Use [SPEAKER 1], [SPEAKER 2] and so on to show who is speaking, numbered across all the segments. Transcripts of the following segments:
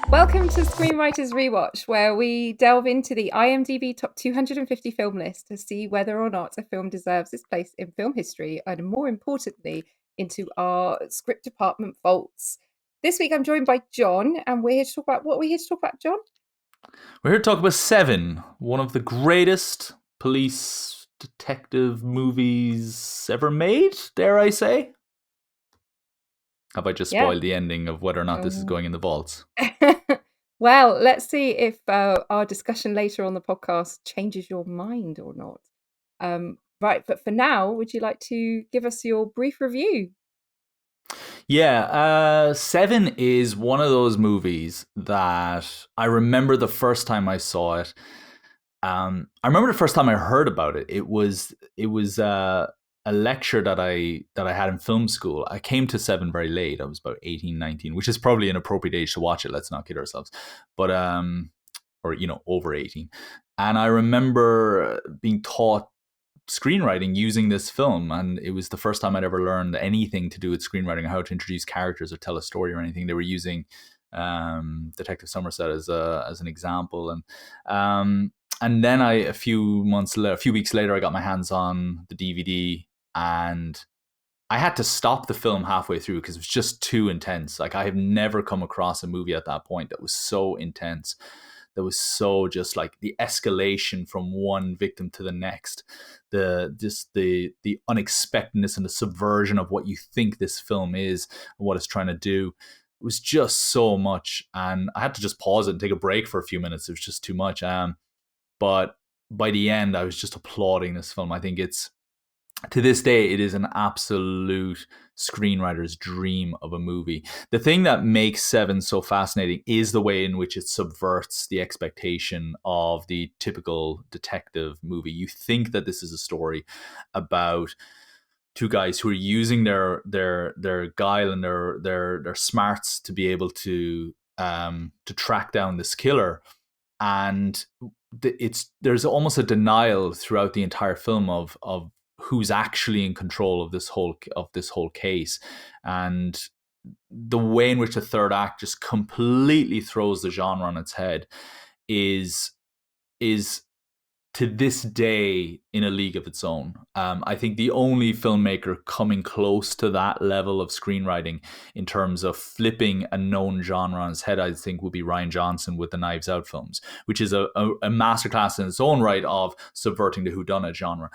[SPEAKER 1] Welcome to Screenwriters Rewatch, where we delve into the IMDb top 250 film list to see whether or not a film deserves its place in film history, and more importantly, into our script department vaults. This week I'm joined by John, and we're here to talk about what we're here to talk about, John.
[SPEAKER 2] We're here to talk about Se7en, one of the greatest police detective movies ever made, dare I say? Have I just spoiled the ending of whether or not this is going in the vaults?
[SPEAKER 1] Well, let's see if our discussion later on the podcast changes your mind or not. Right, but for now, would you like to give us your brief review?
[SPEAKER 2] Yeah, Se7en is one of those movies that I remember the first time I saw it. I remember the first time I heard about it. It was a lecture that I had in film school. I came to Se7en very late. I was about 18, 19, which is probably an appropriate age to watch it. Let's not kid ourselves. But or over 18. And I remember being taught screenwriting using this film, and it was the first time I'd ever learned anything to do with screenwriting, how to introduce characters or tell a story or anything. They were using Detective Somerset as an example, and then a few weeks later, I got my hands on the DVD, and I had to stop the film halfway through because it was just too intense. Like, I have never come across a movie at that point that was so intense. That was so just like the escalation from one victim to the next, the unexpectedness and the subversion of what you think this film is and what it's trying to do. It was just so much, and I had to just pause it and take a break for a few minutes. It was just too much. But by the end, I was just applauding this film. I think to this day, it is an absolute screenwriter's dream of a movie. The thing that makes Se7en so fascinating is the way in which it subverts the expectation of the typical detective movie. You think that this is a story about two guys who are using their guile and their smarts to be able to track down this killer, and there's almost a denial throughout the entire film of who's actually in control of this whole case, and the way in which the third act just completely throws the genre on its head is to this day in a league of its own. I think the only filmmaker coming close to that level of screenwriting in terms of flipping a known genre on its head, I think, would be Rian Johnson with the Knives Out films, which is a masterclass in its own right of subverting the whodunit genre.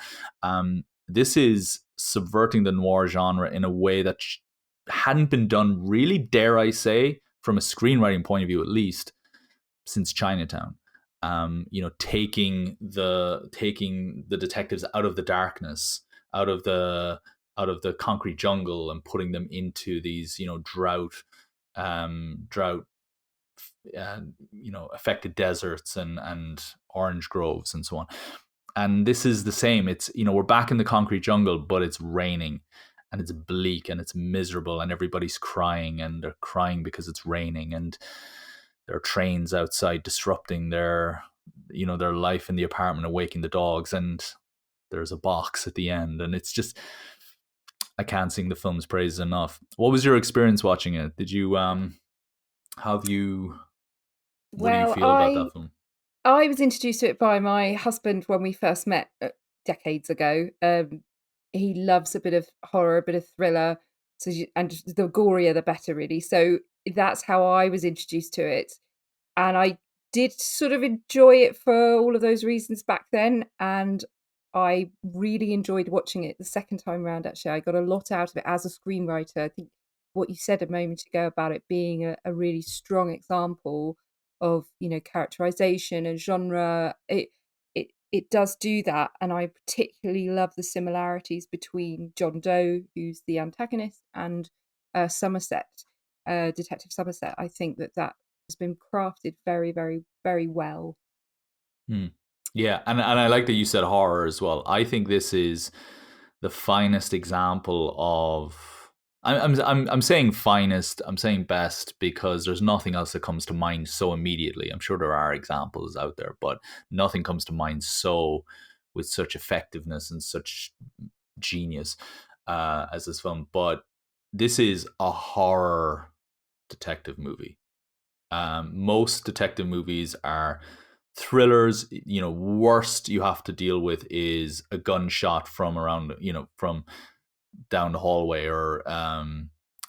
[SPEAKER 2] This is subverting the noir genre in a way that hadn't been done, really, dare I say, from a screenwriting point of view, at least, since Chinatown. Taking the detectives out of the darkness, out of the concrete jungle, and putting them into these drought affected deserts and orange groves and so on. And this is the same. It's we're back in the concrete jungle, but it's raining, and it's bleak, and it's miserable, and everybody's crying, and they're crying because it's raining, and there are trains outside disrupting their life in the apartment and waking the dogs, and there's a box at the end, and it's just, I can't sing the film's praises enough. What was your experience watching it? Did you what do you feel about that film?
[SPEAKER 1] I was introduced to it by my husband when we first met decades ago. He loves a bit of horror, a bit of thriller, and the gorier the better, really. So that's how I was introduced to it, and I did sort of enjoy it for all of those reasons back then, and I really enjoyed watching it the second time around. Actually, I got a lot out of it as a screenwriter. I think what you said a moment ago about it being a really strong example of characterization and genre, it does do that, and I particularly love the similarities between John Doe, who's the antagonist, and Somerset, Detective Somerset. I think that has been crafted very, very, very well.
[SPEAKER 2] Yeah, and I like that you said horror as well. I think this is the finest example of. I'm saying finest. I'm saying best because there's nothing else that comes to mind so immediately. I'm sure there are examples out there, but nothing comes to mind so with such effectiveness and such genius as this film. But this is a horror detective movie. Most detective movies are thrillers. Worst you have to deal with is a gunshot from around, from down the hallway, or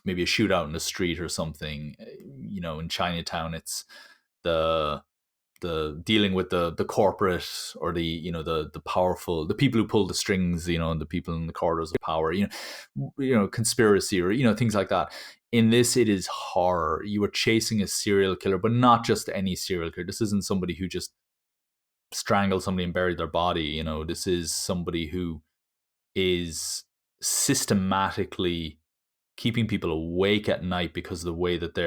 [SPEAKER 2] maybe a shootout in the street or something. In Chinatown, it's the dealing with the corporate, or the powerful, the people who pull the strings, and the people in the corridors of power, conspiracy, or things like that. In this, it is horror. You are chasing a serial killer, but not just any serial killer. This isn't somebody who just strangled somebody and buried their body. This is somebody who is systematically keeping people awake at night because of the way that they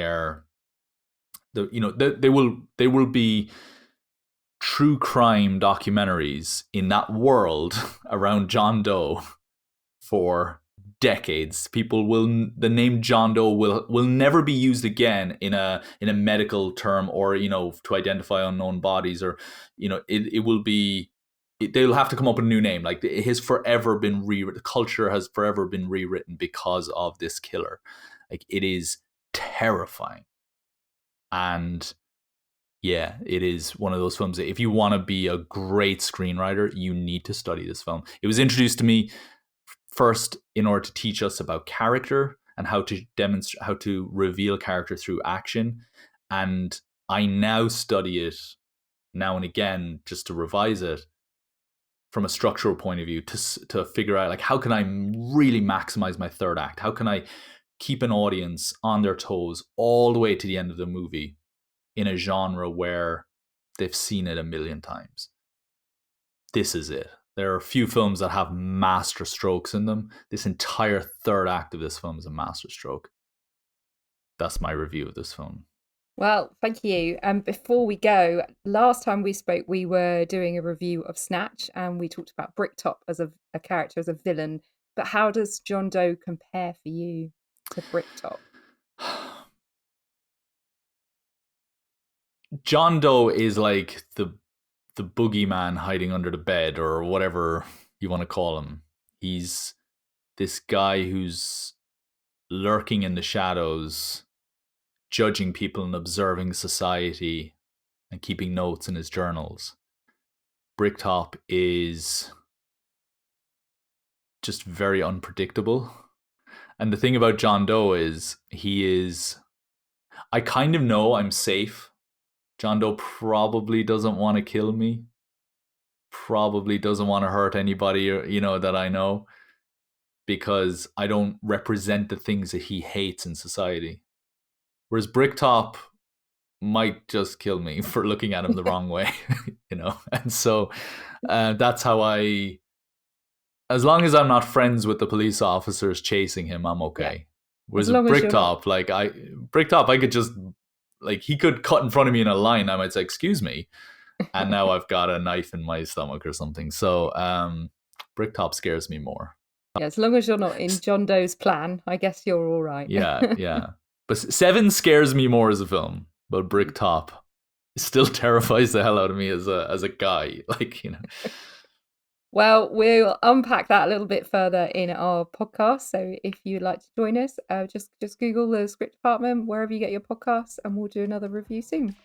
[SPEAKER 2] are. There will be true crime documentaries in that world around John Doe for decades. The name John Doe will never be used again in a medical term, or to identify unknown bodies, or it will be. They'll have to come up with a new name. Like, it has forever been rewritten. The culture has forever been rewritten because of this killer. Like, it is terrifying. And yeah, it is one of those films that if you want to be a great screenwriter, you need to study this film. It was introduced to me first in order to teach us about character and how to demonstrate, how to reveal character through action. And I now study it now and again just to revise it from a structural point of view, to figure out, like, how can I really maximize my third act? How can I keep an audience on their toes all the way to the end of the movie in a genre where they've seen it a million times? This is it. There are a few films that have master strokes in them. This entire third act of this film is a master stroke. That's my review of this film.
[SPEAKER 1] Well, thank you. Before we go, last time we spoke, we were doing a review of Snatch, and we talked about Bricktop as a character, as a villain. But how does John Doe compare for you to Bricktop?
[SPEAKER 2] John Doe is like the boogeyman hiding under the bed, or whatever you want to call him. He's this guy who's lurking in the shadows, judging people and observing society and keeping notes in his journals. Bricktop is just very unpredictable. And the thing about John Doe is I kind of know I'm safe. John Doe probably doesn't want to kill me. Probably doesn't want to hurt anybody, that I know, because I don't represent the things that he hates in society. Whereas Bricktop might just kill me for looking at him the wrong way, And so that's how as long as I'm not friends with the police officers chasing him, I'm okay. Yeah. Whereas Bricktop, Bricktop, I could just, he could cut in front of me in a line. I might say, "Excuse me," and now I've got a knife in my stomach or something. So Bricktop scares me more.
[SPEAKER 1] Yeah, as long as you're not in John Doe's plan, I guess you're all right.
[SPEAKER 2] Yeah. But Se7en scares me more as a film, but Bricktop still terrifies the hell out of me as a guy.
[SPEAKER 1] Well, we'll unpack that a little bit further in our podcast. So if you'd like to join us, just Google the Script Department wherever you get your podcasts, and we'll do another review soon.